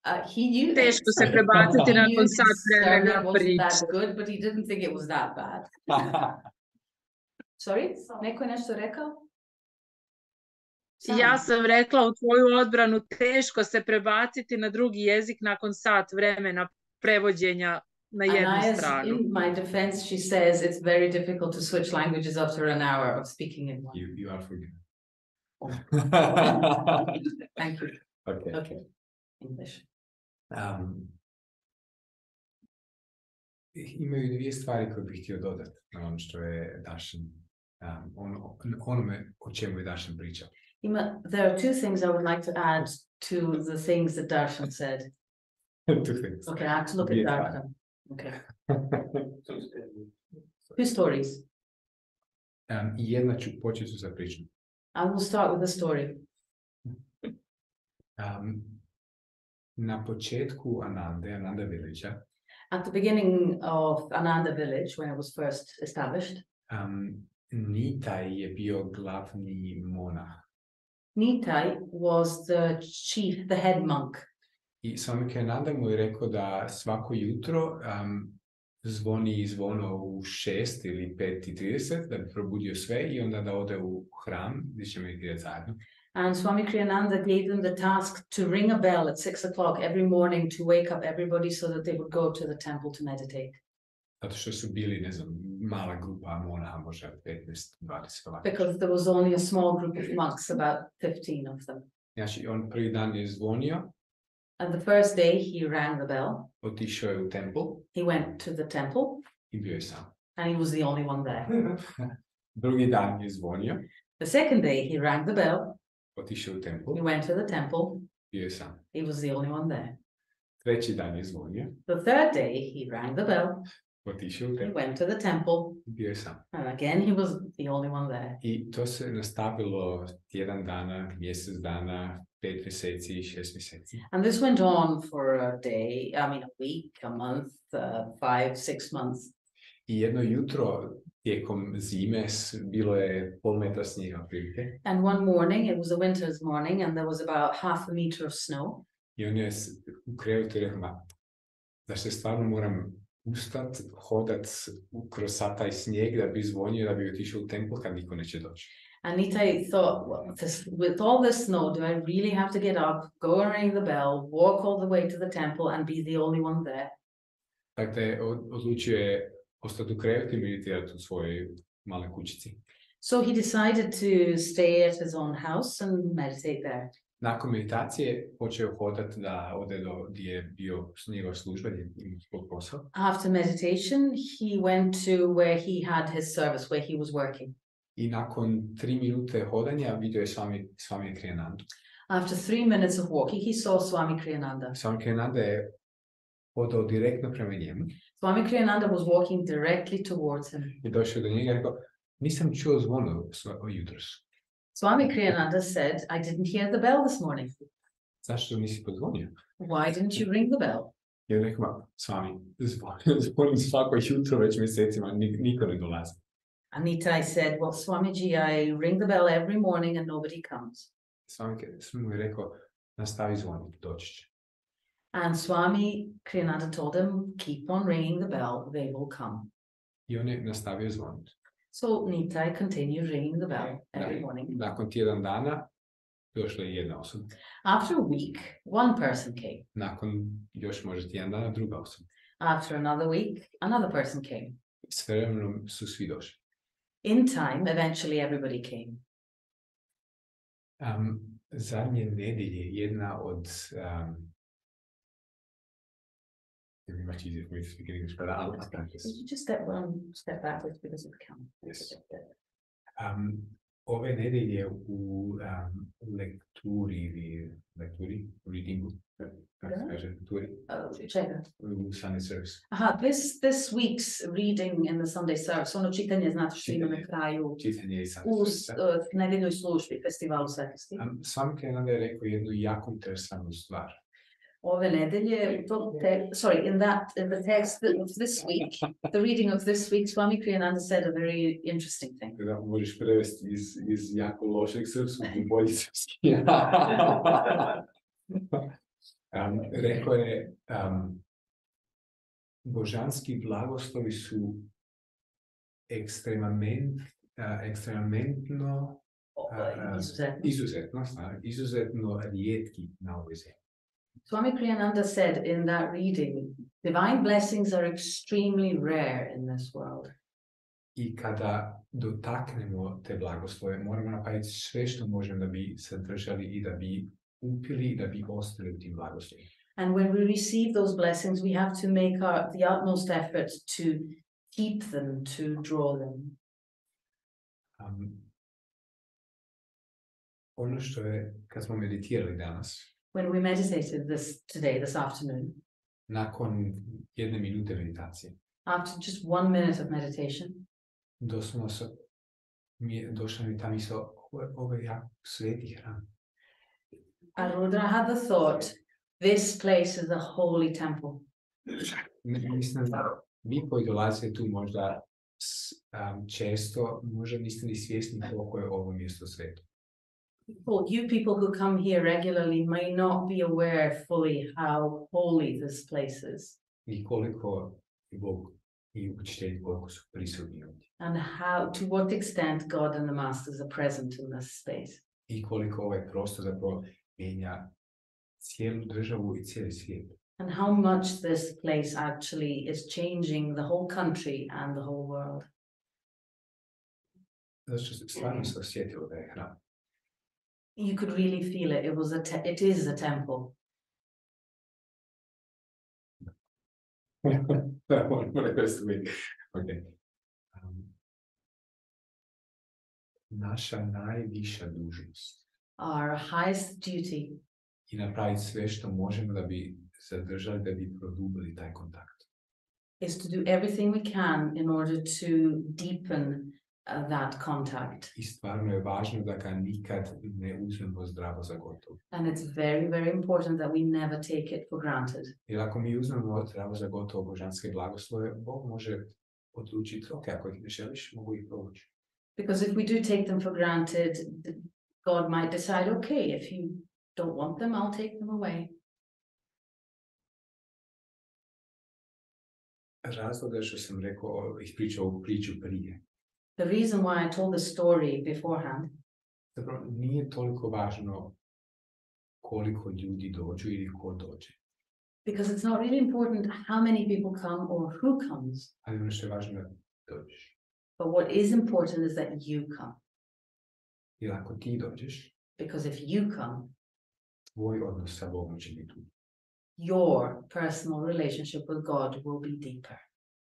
[SPEAKER 2] He knew
[SPEAKER 4] Teško se prebaciti nakon sat vremena priče.
[SPEAKER 2] That good, but he didn't think it was that bad. Sorry? Neko je nešto rekao?
[SPEAKER 4] Ja sam rekla u tvoju odbranu, teško se prebaciti na drugi jezik nakon sat vremena prevođenja na jednu stranu.
[SPEAKER 2] In my defense, she says it's very difficult to switch languages after an hour of speaking in one.
[SPEAKER 3] You are forgiven.
[SPEAKER 2] Thank you.
[SPEAKER 3] Okay.
[SPEAKER 2] English.
[SPEAKER 3] Imaju dvije stvari koje bih htio dodati na ono što je Daršan, onome o čemu je Daršan pričao.
[SPEAKER 2] There are two things I would like to add to the things that Darshan said.
[SPEAKER 3] Two things.
[SPEAKER 2] Okay, I have to look at Darshan. Okay. Two stories.
[SPEAKER 3] Jedna ću početi sa pričom.
[SPEAKER 2] I will start with the story.
[SPEAKER 3] Na početku Ananda Village-a,
[SPEAKER 2] at the beginning of Ananda village, when it was first established,
[SPEAKER 3] Nitai je bio glavni monah.
[SPEAKER 2] Nitai was the chief, the head monk.
[SPEAKER 3] I Swami Kriyananda mu je rekao da svako jutro zvoni zvono u 6 ili 5:30 da bi probudio sve i onda da ode u hram gdje će meditirati zajedno.
[SPEAKER 2] And Swami Kriyananda gave them the task to ring a bell at 6 o'clock every morning to wake up everybody so that they would go to the temple to meditate.
[SPEAKER 3] Zato što su bili, ne znam, mala grupa monaha, možda 15-20 ovako.
[SPEAKER 2] Because there was only a small group of monks, about 15 of them.
[SPEAKER 3] Znači, on prvi dan je zvonio,
[SPEAKER 2] And the first day he rang the bell.
[SPEAKER 3] otišao je u tempel
[SPEAKER 2] He went to the temple
[SPEAKER 3] i bio je sam.
[SPEAKER 2] and he was the only one there.
[SPEAKER 3] Drugi dan je zvonio,
[SPEAKER 2] The second day he rang the bell.
[SPEAKER 3] otišao u tempel,
[SPEAKER 2] He went to the temple.
[SPEAKER 3] bio je sam.
[SPEAKER 2] He was the only one there.
[SPEAKER 3] Treći dan je zvonio,
[SPEAKER 2] The third day he rang the bell.
[SPEAKER 3] otišao u
[SPEAKER 2] He
[SPEAKER 3] tempel,
[SPEAKER 2] went to the temple.
[SPEAKER 3] bio je sam.
[SPEAKER 2] And again he was the only one there.
[SPEAKER 3] I to se nastavilo tjedan dana, mjesec dana, 5 mjeseci, 6 mjeseci.
[SPEAKER 2] And this went on for a day, a week, a month, 5, 6 months.
[SPEAKER 3] I jedno jutro tijekom zime bilo je pol metra snijega otprilike.
[SPEAKER 2] And one morning, it was a winter's morning, and there was about half a meter of snow.
[SPEAKER 3] I on je u krevetu i rekao, da se stvarno moram ustat, hodat kroz sav taj snijeg da bi zvonio, da bi otišao u tempel kad niko neće doći.
[SPEAKER 2] And Nitai thought, well, with all this snow, do I really have to get up, go and ring the bell, walk all the way to the temple and be the only one there?
[SPEAKER 3] Dakle, odlučio je ostati u krevetu i meditirati u svojoj maloj kućici.
[SPEAKER 2] So he decided to stay at his own house and meditate there.
[SPEAKER 3] Nakon meditacije počeo hodati da ode do gdje je bio njegov služba, gdje je imao svoj posao.
[SPEAKER 2] After meditation, he went to where he had his service, where he was working.
[SPEAKER 3] I nakon 3 minute hodanja vidio je Swami Kriyananda.
[SPEAKER 2] After 3 minutes of walking, he saw Swami Kriyananda.
[SPEAKER 3] Swami Kriyananda je hodao direktno prema njemu.
[SPEAKER 2] Swami Kriyananda was walking directly towards him.
[SPEAKER 3] I došao do njega i rekao, nisam čuo zvono jutros.
[SPEAKER 2] Swami Kriyananda said, I didn't hear the bell this morning.
[SPEAKER 3] Zašto nisi pozvonio?
[SPEAKER 2] Why didn't you ring the bell?
[SPEAKER 3] I on rekao, Swami, zvonim svako jutro već mjesecima, niko ne dolazi.
[SPEAKER 2] And Nitai said, well, Swamiji, I ring the bell every morning and nobody comes.
[SPEAKER 3] Swami mu je rekao, nastavi zvoniti, doći će.
[SPEAKER 2] And Swami Kriyananda told him, keep on ringing the bell, they will come.
[SPEAKER 3] I on je nastavio zvoniti.
[SPEAKER 2] So Nitai continued ringing the bell every morning.
[SPEAKER 3] Nakon tjedan dana došla je jedna osoba.
[SPEAKER 2] After a week, one person came.
[SPEAKER 3] Nakon još možda tjedan dana druga osoba.
[SPEAKER 2] After another week, another person came.
[SPEAKER 3] S vremenom su svi došli.
[SPEAKER 2] In time, eventually everybody came.
[SPEAKER 3] Zadnje nedjelje jedna od much easier for me to speak in English, but I'll practice.
[SPEAKER 2] Did you just step backwards because of the camera?
[SPEAKER 3] Yes. Ove nedelje u readingu, kako se kaže,
[SPEAKER 2] Čega?
[SPEAKER 3] u Sunday service.
[SPEAKER 2] This week's reading in the Sunday service, ono čitanje, znate što ima na kraju
[SPEAKER 3] Čitanje i
[SPEAKER 2] u
[SPEAKER 3] Sunday.
[SPEAKER 2] nedeljnoj službi, festivalu svetosti.
[SPEAKER 3] Swami Kriyananda je rekao jednu jako interesantnu stvar.
[SPEAKER 2] Ove nedelje, in the text of this week, the reading of this week, Swami Kriyananda said a very interesting thing.
[SPEAKER 3] Da možeš prevesti iz jako lošeg srpskog u bolji srpski. Rekao je, božanski blagoslovi su izuzetno rijetki na ovoj zemlji.
[SPEAKER 2] Swami Kriyananda said in that reading, divine blessings are extremely rare in this world.
[SPEAKER 3] I kada dotaknemo te blagoslove, moramo napraviti sve što možemo da bi sadržali i da bi upili i da bi ostali u tim blagoslovima.
[SPEAKER 2] And when we receive those blessings, we have to make the utmost effort to keep them, to draw them.
[SPEAKER 3] Ono što je, kad smo meditirali danas,
[SPEAKER 2] when we meditated this afternoon,
[SPEAKER 3] nakon 1 minute meditacije,
[SPEAKER 2] after just 1 minute of meditation,
[SPEAKER 3] doslovno došla mi ta misao, ovo je jako sveti hram.
[SPEAKER 2] Arudra had the thought, this place is a holy temple.
[SPEAKER 3] Mislim da vi koji dolazite tu možda često, možda niste ni svjesni koliko je ovo mjesto sveto.
[SPEAKER 2] You people who come here regularly may not be aware fully how holy this place is.
[SPEAKER 3] I koliko Bog i učitelji koliko su prisutni ovdje.
[SPEAKER 2] And to what extent God and the Masters are present in this space.
[SPEAKER 3] I koliko ovaj prostor zapravo mijenja cijelu državu i cijeli svijet.
[SPEAKER 2] And how much this place actually is changing the whole country and the whole world.
[SPEAKER 3] Zato što se stvarno se osjetilo da je hram.
[SPEAKER 2] You could really feel it. It is a temple.
[SPEAKER 3] Okay. Naša najviša dužnost
[SPEAKER 2] Our highest duty
[SPEAKER 3] i napraviti sve što možemo da bi zadržali, da bi produbili taj kontakt.
[SPEAKER 2] is to do everything we can in order to deepen that contact.
[SPEAKER 3] I stvarno je važno da ga nikad ne uzmemo zdravo za gotovo.
[SPEAKER 2] And it's very, very important that we never take it for granted.
[SPEAKER 3] Jer ako mi uzmemo zdravo za gotovo božanske blagoslove, Bog može odlučiti, ok, ako ih ne želiš, mogu ih provući.
[SPEAKER 2] Because if we do take them for granted, God might decide, okay, if you don't want them, I'll take them away.
[SPEAKER 3] Razlog je što sam ispričao ovu priču prije.
[SPEAKER 2] The reason why I told the story beforehand
[SPEAKER 3] Zapravo nije toliko važno koliko ljudi dođu ili ko dođe.
[SPEAKER 2] because it's not really important how many people come or who comes.
[SPEAKER 3] Ali ono što je važno da dođeš.
[SPEAKER 2] But what is important is that you come.
[SPEAKER 3] Jer ako ti dođeš,
[SPEAKER 2] Because if you come,
[SPEAKER 3] tvoj odnos sa Bogom će biti tu.
[SPEAKER 2] your personal relationship with God will be deeper.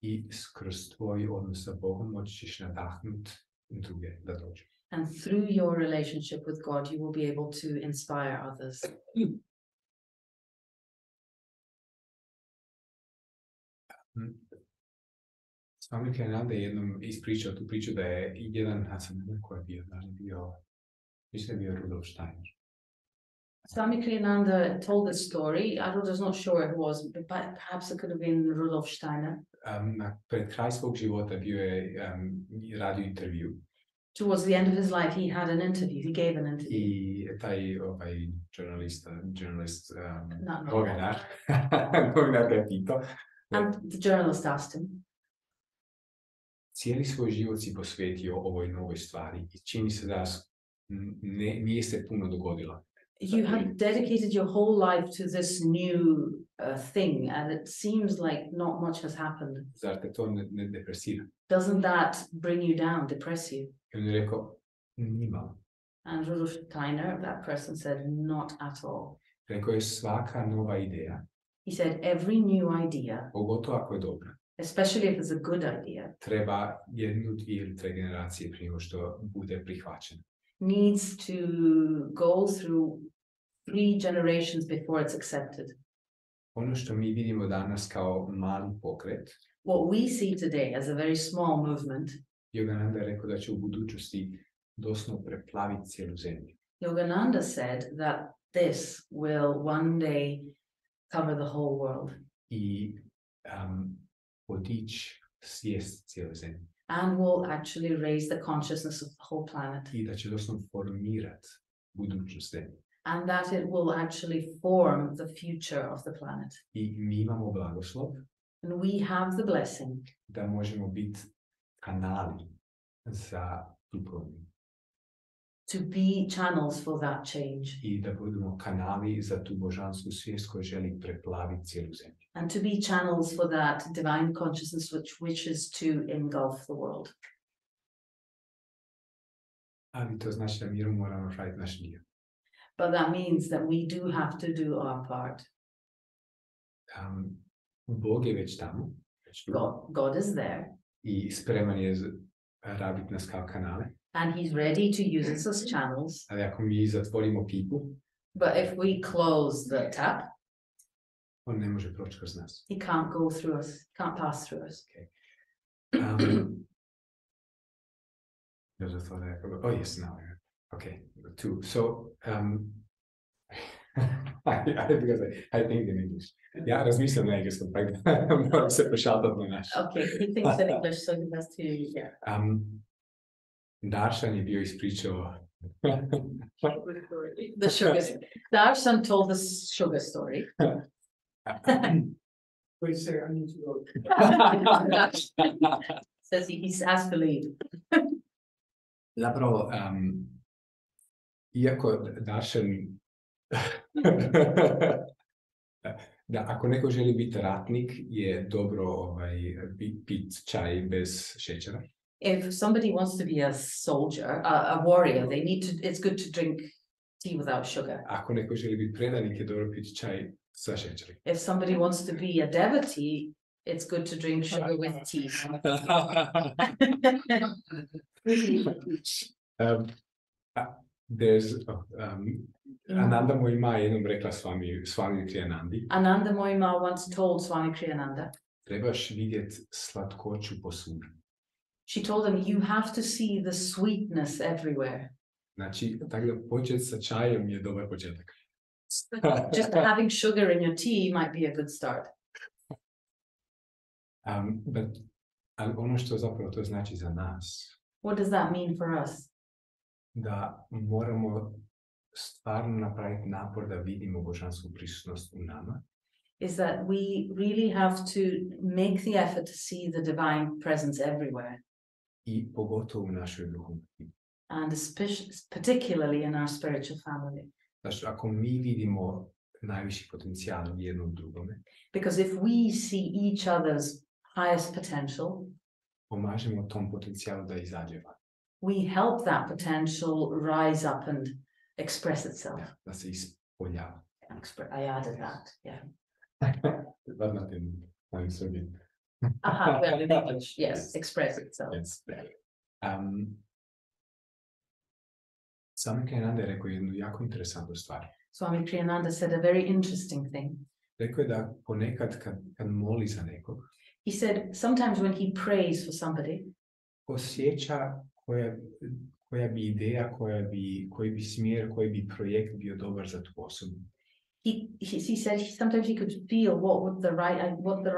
[SPEAKER 3] I kroz tvoj odnos sa Bogom moći ćeš nadahnuti druge da dođu.
[SPEAKER 2] And through your relationship with God, you will be able to inspire others.
[SPEAKER 3] Swami Kriyananda je jednom ispričao tu priču da je jedan, ja sam ne znam ko je bio, da li je bio, mislim da je bio Rudolf Steiner.
[SPEAKER 2] Swami Kriyananda told this story. Arudra is not sure who it was, but perhaps it could have been Rudolf Steiner.
[SPEAKER 3] Pred kraj svog života bio je radio intervju.
[SPEAKER 2] Towards the end of his life, he had an interview. He gave an interview.
[SPEAKER 3] I taj journalist,
[SPEAKER 2] No.
[SPEAKER 3] novinar ga je pitao.
[SPEAKER 2] And the journalist asked him,
[SPEAKER 3] Cijeli svoj život si posvetio ovoj novoj stvari i čini se da nije se puno dogodilo.
[SPEAKER 2] you had dedicated your whole life to this new thing, and it seems like not much has happened.
[SPEAKER 3] Zar te to ne depresira?
[SPEAKER 2] Doesn't that bring you down, depress you?
[SPEAKER 3] I on je rekao, nimalo.
[SPEAKER 2] And Rudolf Steiner, that person, said, not at all.
[SPEAKER 3] Rekao je svaka nova ideja,
[SPEAKER 2] He said, every new idea,
[SPEAKER 3] pogotovo ako je dobra,
[SPEAKER 2] especially if it's a good idea,
[SPEAKER 3] treba 1, 2 ili 3 generacije prije nego što bude prihvaćena.
[SPEAKER 2] needs to go through 3 generations before it's accepted.
[SPEAKER 3] Ono što mi vidimo danas kao mali pokret,
[SPEAKER 2] What we see today as a very small movement,
[SPEAKER 3] Yogananda je rekao da će u budućnosti doslovno preplaviti cijelu zemlju.
[SPEAKER 2] Yogananda said that this will one day cover the whole world
[SPEAKER 3] I podići svijest cijele zemlje.
[SPEAKER 2] and will actually raise the consciousness of the whole planet,
[SPEAKER 3] I da će doslovno formirati budućnost zemlje.
[SPEAKER 2] and that it will actually form the future of the planet.
[SPEAKER 3] I mi imamo blagoslov
[SPEAKER 2] And we have the blessing
[SPEAKER 3] da možemo biti kanali za tu promjenu.
[SPEAKER 2] to be channels for that change
[SPEAKER 3] I da budemo kanali za tu božansku svijest koja želi preplaviti cijelu zemlju.
[SPEAKER 2] and to be channels for that divine consciousness which wishes to engulf the world.
[SPEAKER 3] Ali to znači da mi moramo napraviti naš dio.
[SPEAKER 2] But that means that we do have to do our part.
[SPEAKER 3] Bog je već tamo već tu,
[SPEAKER 2] God is there,
[SPEAKER 3] i spreman je rabiti nas kao kanale.
[SPEAKER 2] and he's ready to use us as channels.
[SPEAKER 3] Ali ako mi zatvorimo pipu,
[SPEAKER 2] But if we close the tap,
[SPEAKER 3] on ne može proći kroz nas.
[SPEAKER 2] he can't go through us, can't pass through us.
[SPEAKER 3] Oh yes, now. Okay, 2. So, because I think in English. Ja razmišljam na engleskom, pa moram se prešaltati na naš.
[SPEAKER 2] Okay, he thinks in English, so he has to, yeah.
[SPEAKER 3] Daršan je bio ispričao
[SPEAKER 2] The sugar. Daršan told the sugar story.
[SPEAKER 1] Wait, say, I need to go.
[SPEAKER 2] Says he's asked to leave.
[SPEAKER 3] Zapravo, iako Daršan da ako neko želi biti ratnik, je dobro pit čaj bez šećera.
[SPEAKER 2] If somebody wants to be a soldier, a warrior, it's good to drink tea without sugar.
[SPEAKER 3] Ako neko želi biti predanik, je dobro piti čaj sa šećerom.
[SPEAKER 2] If somebody wants to be a devotee, it's good to drink sugar with tea.
[SPEAKER 3] There's Ananda moj ma jednom rekla Swami Kriyanandi.
[SPEAKER 2] Ananda moj ma once told Swami Kriyananda.
[SPEAKER 3] Trebaš vidjeti slatkoću posvuda.
[SPEAKER 2] She told him, you have to see the sweetness everywhere.
[SPEAKER 3] Znači, tako da početi sa čajem je dobar početak.
[SPEAKER 2] Just having sugar in your tea might be a good start.
[SPEAKER 3] Ali ono što zapravo to znači za nas.
[SPEAKER 2] What does that mean for us?
[SPEAKER 3] Da moramo stvarno napraviti napor da vidimo božansku prisutnost u nama.
[SPEAKER 2] Is that we really have to make the effort to see the divine presence everywhere.
[SPEAKER 3] I pogotovo u našoj duhovnoj.
[SPEAKER 2] And particularly in our spiritual family.
[SPEAKER 3] Znači, ako mi vidimo najviši potencijal jednom drugome,
[SPEAKER 2] because if we see each other's highest potential,
[SPEAKER 3] pomažemo tom potencijalu da izađe van.
[SPEAKER 2] We help that potential rise up and express itself.
[SPEAKER 3] Da se ispoljava.
[SPEAKER 2] I added that, yeah.
[SPEAKER 3] But not in Serbian.
[SPEAKER 2] Well, in English, yes, express itself.
[SPEAKER 3] Yes. Swami Kriyananda je rekao jednu jako interesantnu stvar.
[SPEAKER 2] Swami Kriyananda said a very interesting thing.
[SPEAKER 3] Rekao je da ponekad kad moli za nekog,
[SPEAKER 2] he said sometimes when he prays for somebody,
[SPEAKER 3] osjeća koja bi ideja, koji bi smjer, koji bi projekt bio dobar za tu osobu.
[SPEAKER 2] He said sometimes he could feel what the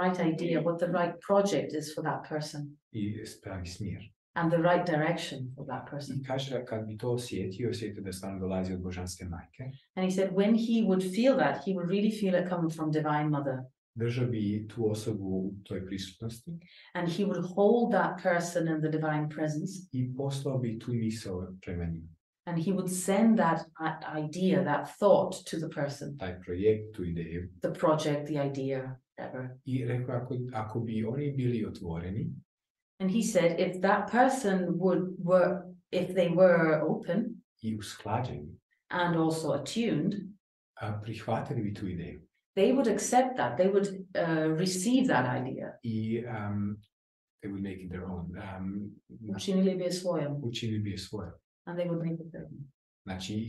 [SPEAKER 2] right idea, what the right project is for that person.
[SPEAKER 3] I pravi smjer.
[SPEAKER 2] And the right direction for that person.
[SPEAKER 3] I kaže kad bi to osjetio da stvarno dolazi od božanske majke.
[SPEAKER 2] And he said when he would feel that, he would really feel it coming from Divine Mother.
[SPEAKER 3] Držao bi tu osobu u toj prisutnosti.
[SPEAKER 2] And he would hold that person in the divine presence.
[SPEAKER 3] I poslao bi tu misao prema njima.
[SPEAKER 2] And he would send that idea, that thought to the person.
[SPEAKER 3] Taj projekt, tu ideju.
[SPEAKER 2] The project, the idea, whatever.
[SPEAKER 3] I rekao ako bi oni bili otvoreni.
[SPEAKER 2] And he said if that person if they were open.
[SPEAKER 3] I usklađeni.
[SPEAKER 2] And also attuned.
[SPEAKER 3] Prihvatili bi tu ideju.
[SPEAKER 2] They would accept that. They would receive that idea.
[SPEAKER 3] They would make it their own.
[SPEAKER 2] Učinili bi je svojom.
[SPEAKER 3] Učinili bi je svojom.
[SPEAKER 2] And they would make it their own.
[SPEAKER 3] Znači,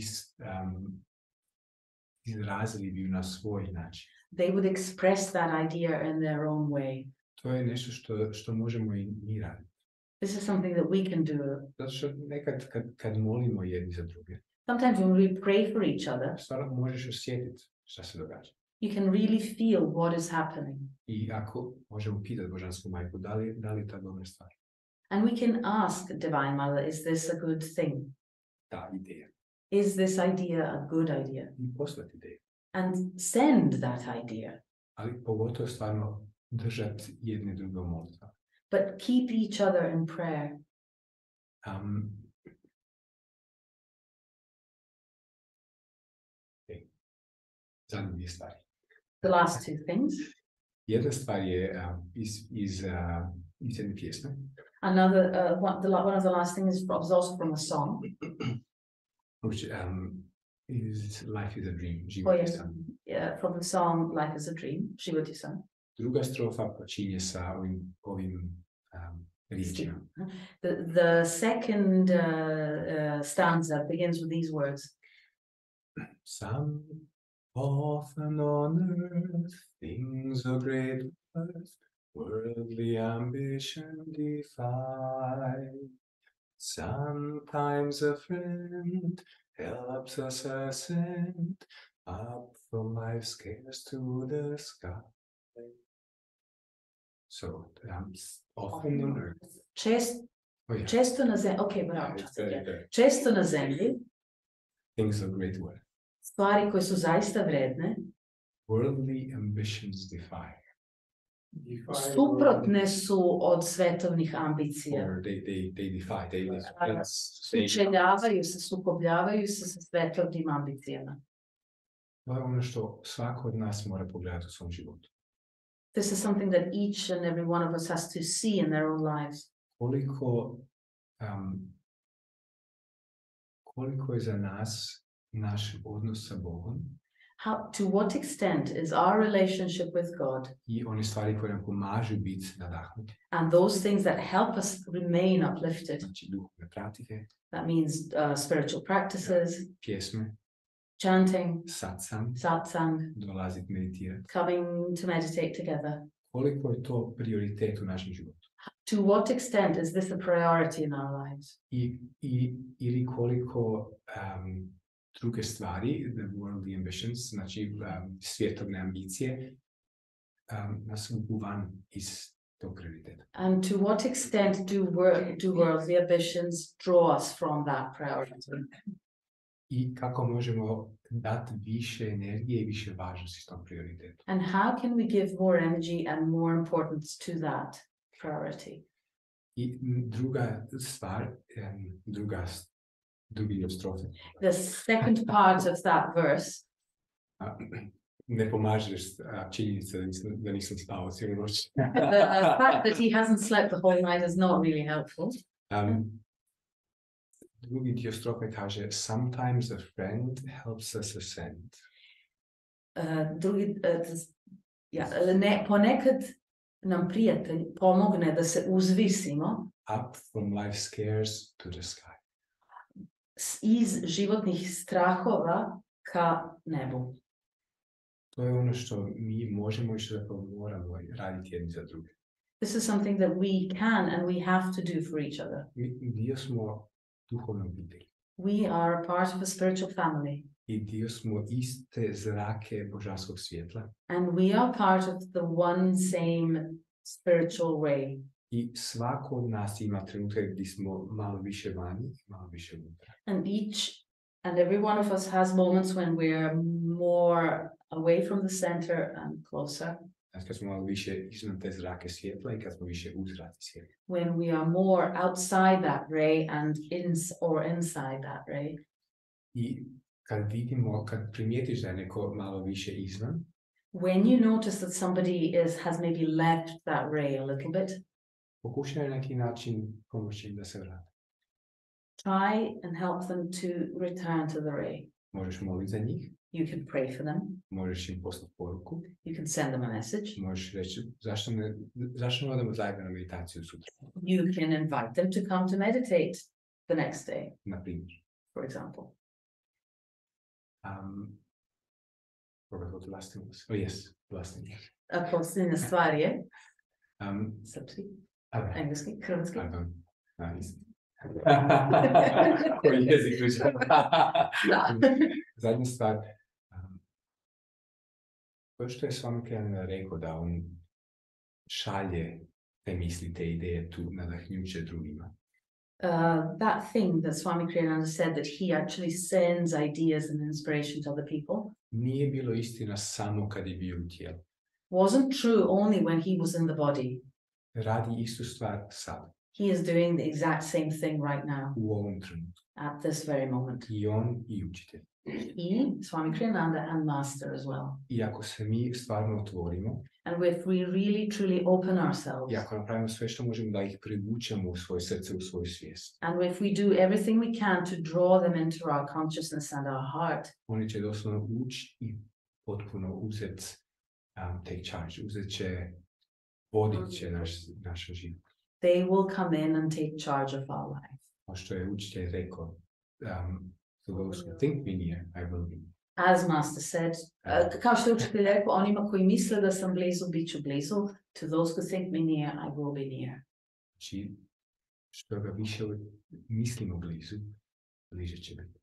[SPEAKER 3] izrazili bi ju na svoj način.
[SPEAKER 2] They would express that idea in their own way.
[SPEAKER 3] To je nešto što možemo i mi raditi.
[SPEAKER 2] This is something that we can do.
[SPEAKER 3] Zato što nekad kad molimo jedni za druge.
[SPEAKER 2] Sometimes when we pray for each other.
[SPEAKER 3] Stvarno možeš osjetiti šta se događa.
[SPEAKER 2] You can really feel what is happening.
[SPEAKER 3] I ako možemo pitati božansku majku, da li je ta dobra stvar?
[SPEAKER 2] And we can ask Divine Mother, is this a good thing?
[SPEAKER 3] Ta ideja.
[SPEAKER 2] Is this idea a good idea?
[SPEAKER 3] I poslati ideju.
[SPEAKER 2] And send that idea.
[SPEAKER 3] Ali pogotovo stvarno držati jedne druge u molitvi.
[SPEAKER 2] But keep each other in prayer.
[SPEAKER 3] Zadnje dvije stvari.
[SPEAKER 2] The last two things.
[SPEAKER 3] Jedna stvar je iz jedne pjesme.
[SPEAKER 2] Another, one of the last things was also from a song.
[SPEAKER 3] Which Life is a Dream.
[SPEAKER 2] From the song Life is a Dream, Život-san.
[SPEAKER 3] Druga strofa počinje sa ovim riječima.
[SPEAKER 2] The second stanza begins with these words.
[SPEAKER 3] Some often on earth things of great worth worldly ambition defy. Sometimes a friend helps us ascend up from life's scales to the sky. So, often on earth. Oh, yeah.
[SPEAKER 2] Često na zemlji, okay,
[SPEAKER 3] Yeah,
[SPEAKER 2] bravo,
[SPEAKER 3] it's very good.
[SPEAKER 2] često na zemlji,
[SPEAKER 3] Things of great worth.
[SPEAKER 2] stvari koje su zaista vredne,
[SPEAKER 3] Worldly ambitions defy,
[SPEAKER 2] suprotne su od svetovnih ambicija.
[SPEAKER 3] or they defy,
[SPEAKER 2] Sučeljavaju se, sukobljavaju se sa svetovnim ambicijama.
[SPEAKER 3] To je ono što svako od nas mora pogledati u svom životu.
[SPEAKER 2] This is something that each and every one of us has to see in their own lives.
[SPEAKER 3] Koliko je za nas naš odnos sa Bogom
[SPEAKER 2] To what extent is our relationship with God
[SPEAKER 3] i one stvari koje nam pomažu biti nadahnuti,
[SPEAKER 2] and those things that help us remain uplifted.
[SPEAKER 3] znači duhovne pratike,
[SPEAKER 2] That means spiritual practices,
[SPEAKER 3] pjesme,
[SPEAKER 2] chanting,
[SPEAKER 3] satsang,
[SPEAKER 2] satsang,
[SPEAKER 3] dolaziti meditirati.
[SPEAKER 2] coming to meditate together.
[SPEAKER 3] Koliko je to prioritet u našem životu?
[SPEAKER 2] To what extent is this a priority in our lives?
[SPEAKER 3] Ili koliko druge stvari, the worldly ambitions, znači svjetovne ambicije, nas vuku van iz tog prioriteta.
[SPEAKER 2] And to what extent do worldly ambitions draw us from that priority?
[SPEAKER 3] I kako možemo dati više energije i više važnosti tom prioritetu.
[SPEAKER 2] And how can we give more energy and more importance to that priority?
[SPEAKER 3] I druga stvar, drugi dio strofe.
[SPEAKER 2] The second part of that verse,
[SPEAKER 3] Ne pomažeš činjenica da nisam spao cijelu noć.
[SPEAKER 2] the fact that he hasn't slept the whole night is not really helpful.
[SPEAKER 3] Drugi dio strofe kaže, sometimes a friend helps us ascend.
[SPEAKER 2] Ponekad nam prijatelj pomogne da se uzvisimo
[SPEAKER 3] Up from life's scares to the sky.
[SPEAKER 2] iz životnih strahova ka nebu.
[SPEAKER 3] To je ono što mi možemo i što zapravo moramo raditi jedni za druge.
[SPEAKER 2] This is something that we can and we have to do for each other.
[SPEAKER 3] Mi dio smo duhovne obitelji.
[SPEAKER 2] We are a part of a spiritual family.
[SPEAKER 3] I dio smo iste zrake božanskog svjetla.
[SPEAKER 2] And we are part of the one same spiritual ray.
[SPEAKER 3] I svako od nas ima trenutke gdje smo malo više vani, malo više unutra.
[SPEAKER 2] And each and every one of us has moments when we're more away from the center and closer.
[SPEAKER 3] Kad smo malo više iznad te zrake svjetla i kad smo više u zraci svjetla.
[SPEAKER 2] When we are more outside that ray and inside that ray.
[SPEAKER 3] I kad primijetiš da je neko malo više izvan,
[SPEAKER 2] when you notice that somebody has maybe left that ray a little bit,
[SPEAKER 3] pokušaj na neki način pomoći im da se vrate.
[SPEAKER 2] try and help them to return to the ray.
[SPEAKER 3] Možeš moliti za njih.
[SPEAKER 2] You can pray for them.
[SPEAKER 3] Možeš im poslati poruku.
[SPEAKER 2] You can send them a message.
[SPEAKER 3] Možeš reći, zašto ne odemo zajedno na meditaciju sutra?
[SPEAKER 2] You can invite them to come to meditate the next day,
[SPEAKER 3] Na primjer.
[SPEAKER 2] for example.
[SPEAKER 3] Forgot what the last thing was. Oh yes, the last thing.
[SPEAKER 2] A posljednja stvar je srpski,
[SPEAKER 3] Okay.
[SPEAKER 2] engleski, hrvatski.
[SPEAKER 3] Koji jezik učim?
[SPEAKER 2] Da.
[SPEAKER 3] Zadnja stvar. To što je Swami Kriyananda rekao da on šalje te misli, te ideje tu nadahnjuće drugima.
[SPEAKER 2] That thing that Swami Kriyananda said that he actually sends ideas and inspiration to other people
[SPEAKER 3] Nije bilo istina samo kad je bio u tijelu.
[SPEAKER 2] wasn't true only when he was in the body.
[SPEAKER 3] Radi istu stvar sad.
[SPEAKER 2] He is doing the exact same thing right now,
[SPEAKER 3] U ovom trenutku.
[SPEAKER 2] at this very moment.
[SPEAKER 3] I on i učitelj.
[SPEAKER 2] He, Swami Kriyananda, and Master as well.
[SPEAKER 3] I ako se mi stvarno otvorimo,
[SPEAKER 2] And if we really truly open ourselves,
[SPEAKER 3] i ako napravimo sve što možemo da ih privučemo u svoje srce, u svoju svijest,
[SPEAKER 2] and if we do everything we can to draw them into our consciousness and our heart,
[SPEAKER 3] oni će doslovno ući i potpuno uzeti take charge, vodit će naš život.
[SPEAKER 2] they will come in and take charge of our life.
[SPEAKER 3] Kao što je učitelj rekao, to those who think me near, I will be.
[SPEAKER 2] As Master said, kao što je učitelj rekao, onima koji misle da sam blizu, bit ću blizu. To those who think me near, I will be near.
[SPEAKER 3] Znači, što ga više mislimo blizu, bliže će biti.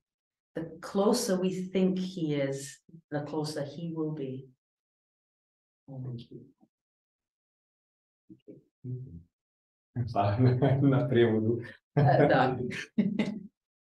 [SPEAKER 2] The closer we think he is, the closer he will be. Thank you.
[SPEAKER 3] Mhm. Hvala na prijevodu.
[SPEAKER 2] Da.